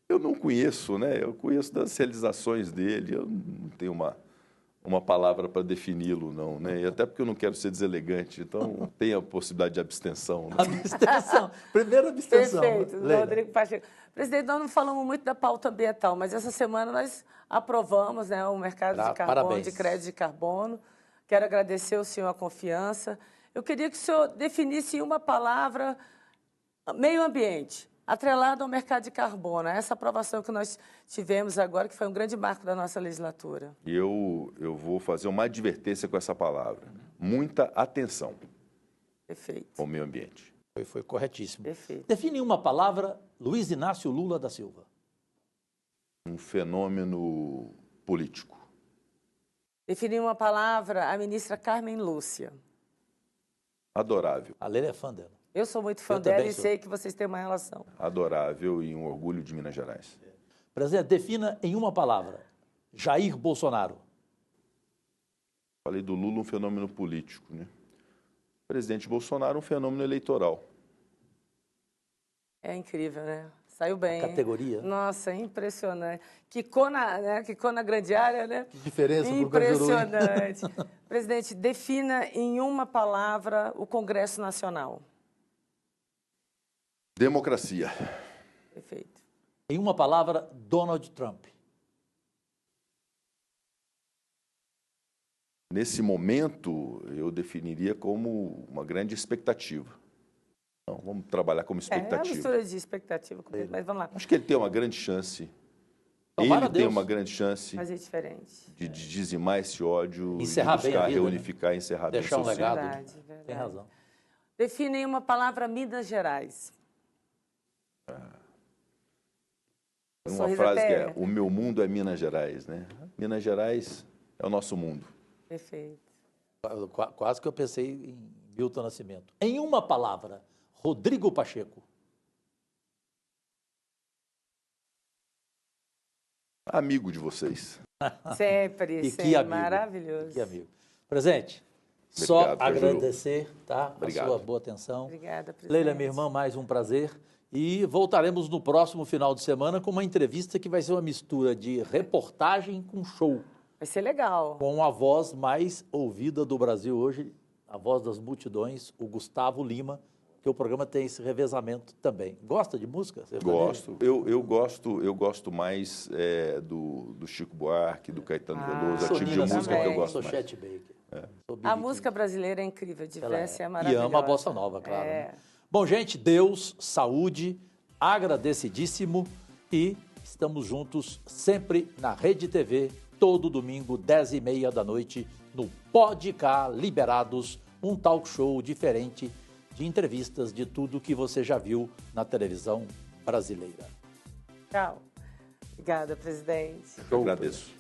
eu não conheço, né? Eu conheço das realizações dele, eu não tenho uma palavra para defini-lo, não, né? E até porque eu não quero ser deselegante, então tem a possibilidade de abstenção. Né? Abstenção. Primeira abstenção. Perfeito, Leila. Rodrigo Pacheco. Presidente, nós não falamos muito da pauta ambiental, mas essa semana nós aprovamos, né, o mercado de carbono, Parabéns. de crédito de carbono. Quero agradecer ao senhor a confiança. Eu queria que o senhor definisse em uma palavra meio ambiente, atrelado ao mercado de carbono. Essa aprovação que nós tivemos agora, que foi um grande marco da nossa legislatura. E eu vou fazer uma advertência com essa palavra. Muita atenção Perfeito. ao meio ambiente. Foi corretíssimo. Perfeito. Define em uma palavra Luiz Inácio Lula da Silva. Um fenômeno político. Defini uma palavra a ministra Carmen Lúcia. Adorável. A Leila é fã dela. Eu sou muito fã Eu dela também e sou. sei que vocês têm uma relação. Adorável e um orgulho de Minas Gerais. Presidente, defina em uma palavra Jair Bolsonaro. Falei do Lula, um fenômeno político, né? O presidente Bolsonaro, um fenômeno eleitoral. É incrível, né? Saiu bem. hein? Categoria. Nossa, impressionante. Quicou na grande área, né? Que diferença pro Cajuru, hein? Impressionante. Presidente, defina em uma palavra o Congresso Nacional. Democracia. Perfeito. Em uma palavra, Donald Trump. Nesse momento, eu definiria como uma grande expectativa. Então, vamos trabalhar como É uma expectativa. mistura de expectativa, mas vamos lá. Acho que ele tem uma grande chance. Tomara Ele tem Deus. uma grande chance Fazer diferente. de dizimar esse ódio, Encerrar de bem a buscar vida, né? reunificar, encerrar bem o Deixar um seu ciclo. legado. Verdade, verdade. Tem razão. Defina em uma palavra Minas Gerais. Tem uma Sorriso frase que até- é: o meu mundo é Minas Gerais, né? Minas Gerais é o nosso mundo. Perfeito. Quase que eu pensei em Milton Nascimento. Em uma palavra, Rodrigo Pacheco. Amigo de vocês. Sempre, E sempre. que amigo. Maravilhoso. Que amigo. Presente, só Obrigado, Cajuru. agradecer, tá? Obrigado. A sua boa atenção. Obrigada, presidente. Leila, minha irmã, mais um prazer. E voltaremos no próximo final de semana com uma entrevista que vai ser uma mistura de reportagem com show, Vai ser legal. com a voz mais ouvida do Brasil hoje, a voz das multidões, o Gustavo Lima, que o programa tem esse revezamento também. Gosta de música? Gosto. Eu gosto mais do Chico Buarque, do Caetano Veloso, Sou a tipo de Nina música que eu também. gosto sou mais. Chet Baker. Sou A B.B. música King. brasileira é incrível, Ela diversa e é e maravilhosa. ama a bossa nova, claro. É. Né? Bom, gente, Deus, saúde, agradecidíssimo e estamos juntos sempre na Rede TV, todo domingo, 10h30 da noite, no Pode Cá Liberados, um talk show diferente de entrevistas de tudo que você já viu na televisão brasileira. Tchau. Obrigada, presidente. Eu agradeço.